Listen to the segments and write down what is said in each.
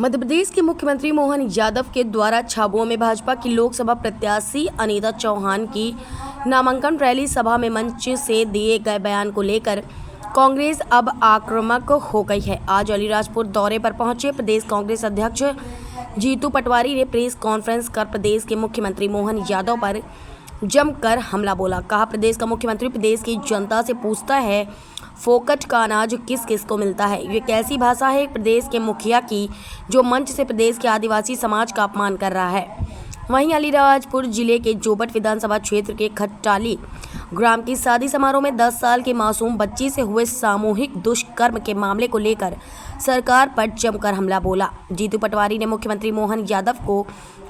मध्य प्रदेश के मुख्यमंत्री मोहन यादव के द्वारा झाबुआ में भाजपा की लोकसभा प्रत्याशी अनीता चौहान की नामांकन रैली सभा में मंच से दिए गए बयान को लेकर कांग्रेस अब आक्रामक हो गई है। आज अलीराजपुर दौरे पर पहुंचे प्रदेश कांग्रेस अध्यक्ष जीतू पटवारी ने प्रेस कॉन्फ्रेंस कर प्रदेश के मुख्यमंत्री मोहन यादव पर जमकर हमला बोला। कहा, प्रदेश का मुख्यमंत्री प्रदेश की जनता से पूछता है फोकट का अनाज किस किस को मिलता है। ये कैसी भाषा है प्रदेश के मुखिया की, जो मंच से प्रदेश के आदिवासी समाज का अपमान कर रहा है। वहीं अलीराजपुर जिले के जोबट विधानसभा क्षेत्र के खट्टाली ग्राम की शादी समारोह में 10 साल की मासूम बच्ची से हुए सामूहिक दुष्कर्म के मामले को लेकर सरकार पर जमकर हमला बोला। जीतू पटवारी ने मुख्यमंत्री मोहन यादव को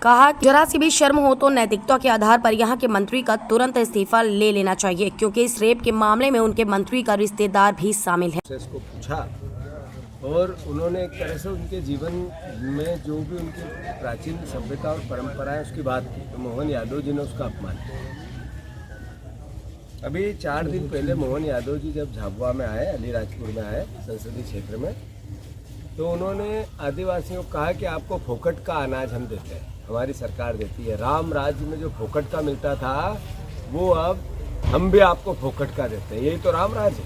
कहा, जरा सी भी शर्म हो तो नैतिकता के आधार पर यहां के मंत्री का तुरंत इस्तीफा ले लेना चाहिए, क्योंकि इस रेप के मामले में उनके मंत्री का रिश्तेदार भी शामिल है। इसको पूछा और उन्होंने एक तरह से उनके जीवन में जो भी उनकी प्राचीन सभ्यता और परंपराएं उसकी बात की, तो मोहन यादव जी ने उसका अपमान किया। अभी 4 दिन पहले मोहन यादव जी जब झाबुआ में आए, अलीराजपुर में आए संसदीय क्षेत्र में, तो उन्होंने आदिवासियों को कहा कि आपको फोकट का अनाज हम देते हैं, हमारी सरकार देती है। राम राज्य में जो फोकट का मिलता था वो अब हम भी आपको फोकट का देते हैं, यही तो राम राज है,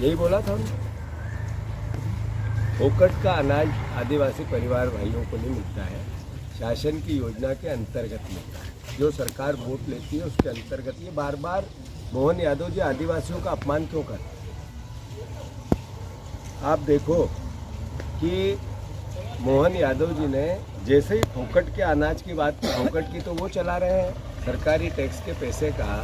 यही बोला था उन्होंने। फोकट का अनाज आदिवासी परिवार भाइयों को नहीं मिलता है, शासन की योजना के अंतर्गत मिलता है। जो सरकार वोट लेती है उसके अंतर्गत। ये बार बार मोहन यादव जी आदिवासियों का अपमान क्यों करते हैं? आप देखो कि मोहन यादव जी ने जैसे ही फोकट के अनाज की बात की, फोकट की तो वो चला रहे हैं। सरकारी टैक्स के पैसे का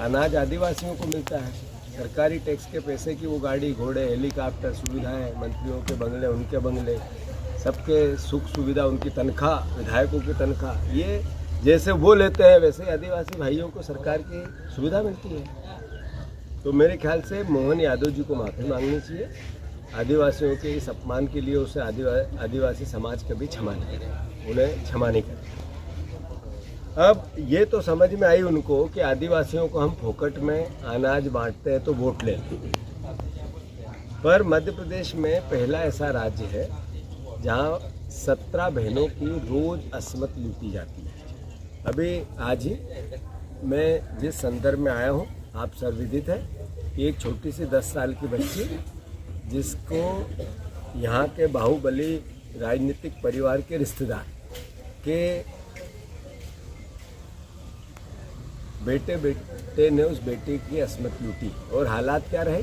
अनाज आदिवासियों को मिलता है, सरकारी टैक्स के पैसे की वो गाड़ी घोड़े हेलीकॉप्टर सुविधाएं, मंत्रियों के बंगले उनके बंगले, सबके सुख सुविधा, उनकी तनख्वाह, विधायकों की तनख्वाह, ये जैसे वो लेते हैं वैसे ही आदिवासी भाइयों को सरकार की सुविधा मिलती है। तो मेरे ख्याल से मोहन यादव जी को माफ़ी मांगनी चाहिए। आदिवासियों के इस अपमान के लिए उसे आदिवासी समाज कभी क्षमा नहीं करें, उन्हें क्षमा नहीं करें। अब ये तो समझ में आई उनको कि आदिवासियों को हम फोकट में अनाज बांटते हैं तो वोट लेते हैं, पर मध्य प्रदेश में पहला ऐसा राज्य है जहाँ 17 बहनों की रोज असमत लूटी जाती है। अभी आज ही मैं जिस संदर्भ में आया हूँ, आप सर्वविदित है, एक छोटी सी 10 साल की बच्ची जिसको यहाँ के बाहुबली राजनीतिक परिवार के रिश्तेदार के बेटे ने उस बेटे की असमत लूटी और हालात क्या रहे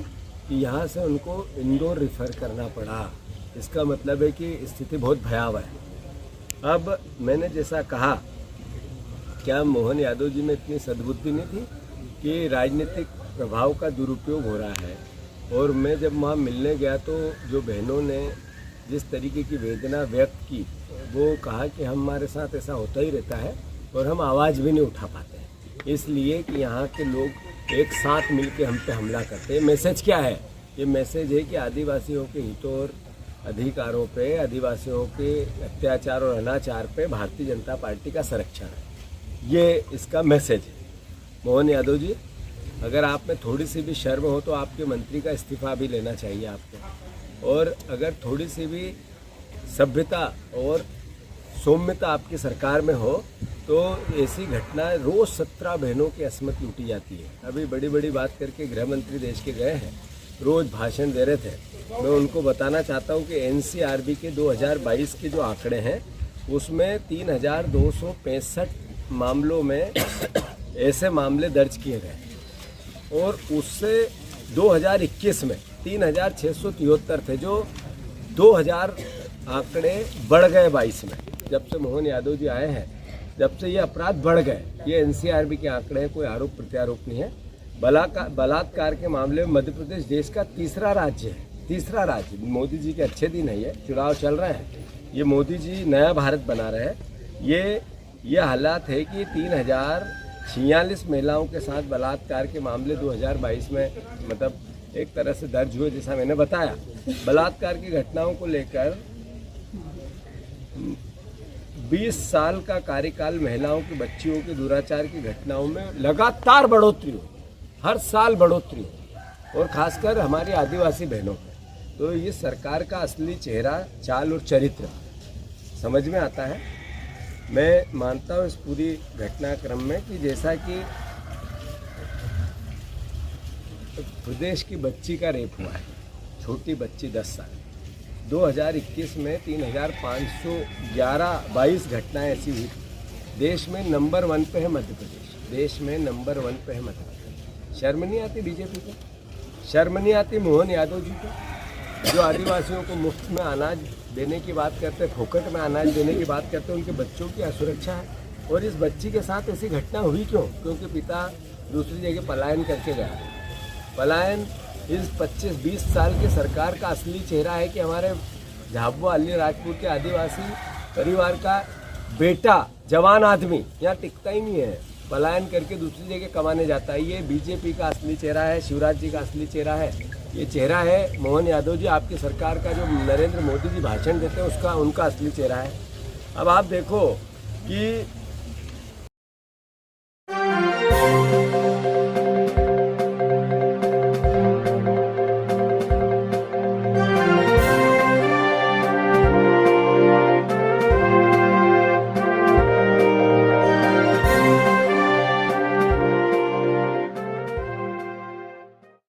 कि यहाँ से उनको इंदौर रिफ़र करना पड़ा। इसका मतलब है कि स्थिति बहुत भयावह है। अब मैंने जैसा कहा, क्या मोहन यादव जी में इतनी सद्बुद्धि नहीं थी कि राजनीतिक प्रभाव का दुरुपयोग हो रहा है? और मैं जब वहाँ मिलने गया तो जो बहनों ने जिस तरीके की वेदना व्यक्त की, वो कहा कि हमारे साथ ऐसा होता ही रहता है और हम आवाज़ भी नहीं उठा पाते हैं, इसलिए कि यहाँ के लोग एक साथ मिलकर हम पे हमला करते हैं। मैसेज क्या है? ये मैसेज है कि आदिवासियों के हितों और अधिकारों पे, आदिवासियों के अत्याचार और अनाचार पे भारतीय जनता पार्टी का संरक्षण है, ये इसका मैसेज है। मोहन यादव जी, अगर आप में थोड़ी सी भी शर्म हो तो आपके मंत्री का इस्तीफा भी लेना चाहिए आपको, और अगर थोड़ी सी भी सभ्यता और सौम्यता आपकी सरकार में हो तो ऐसी घटना, रोज़ 17 बहनों की असमत लूटी जाती है। अभी बड़ी बड़ी बात करके गृह मंत्री देश के गए हैं, रोज़ भाषण दे रहे थे। मैं उनको बताना चाहता हूँ कि एनसीआरबी के 2022 के जो आंकड़े हैं उसमें 3265 मामलों में ऐसे मामले दर्ज किए गए और उससे 2021 में 3673 थे, जो 2000 आंकड़े बढ़ गए 22 में। जब से मोहन यादव जी आए हैं, जब से ये अपराध बढ़ गए। ये एनसीआरबी के आंकड़े हैं, कोई आरोप प्रत्यारोप नहीं है। बलात्कार के मामले में मध्य प्रदेश देश का तीसरा राज्य है, तीसरा राज्य। मोदी जी के अच्छे दिन है, ये चुनाव चल रहे हैं, ये मोदी जी नया भारत बना रहे हैं। ये हालात है कि 3046 महिलाओं के साथ बलात्कार के मामले 2022 में मतलब एक तरह से दर्ज हुए। जैसा मैंने बताया, बलात्कार की घटनाओं को लेकर 20 साल का कार्यकाल महिलाओं की, बच्चियों की दुराचार की घटनाओं में लगातार बढ़ोतरी हो, हर साल बढ़ोतरी हो, और खासकर हमारी आदिवासी बहनों में। तो ये सरकार का असली चेहरा, चाल और चरित्र समझ में आता है। मैं मानता हूँ इस पूरी घटनाक्रम में कि जैसा कि प्रदेश की बच्ची का रेप हुआ है, छोटी बच्ची 10 साल, 2021 में 3,522 घटनाएं ऐसी हुई। देश में नंबर 1 पे है मध्य प्रदेश, देश में नंबर 1 पे है मध्य प्रदेश। शर्म नहीं आती बीजेपी को? शर्म नहीं आती मोहन यादव जी को, जो आदिवासियों को मुफ्त में अनाज देने की बात करते, फोकट में अनाज देने की बात करते, उनके बच्चों की असुरक्षा है। और इस बच्ची के साथ ऐसी घटना हुई क्यों? क्योंकि पिता दूसरी जगह पलायन करके गया। पलायन इस 25-20 साल की सरकार का असली चेहरा है कि हमारे झाबुआ अलीराजपुर के आदिवासी परिवार का बेटा जवान आदमी यहाँ टिकता ही नहीं है, पलायन करके दूसरी जगह कमाने जाता है। ये बीजेपी का असली चेहरा है, शिवराज जी का असली चेहरा है। ये चेहरा है मोहन यादव जी, आपकी सरकार का जो नरेंद्र मोदी जी भाषण देते हैं उसका, उनका असली चेहरा है। अब आप देखो कि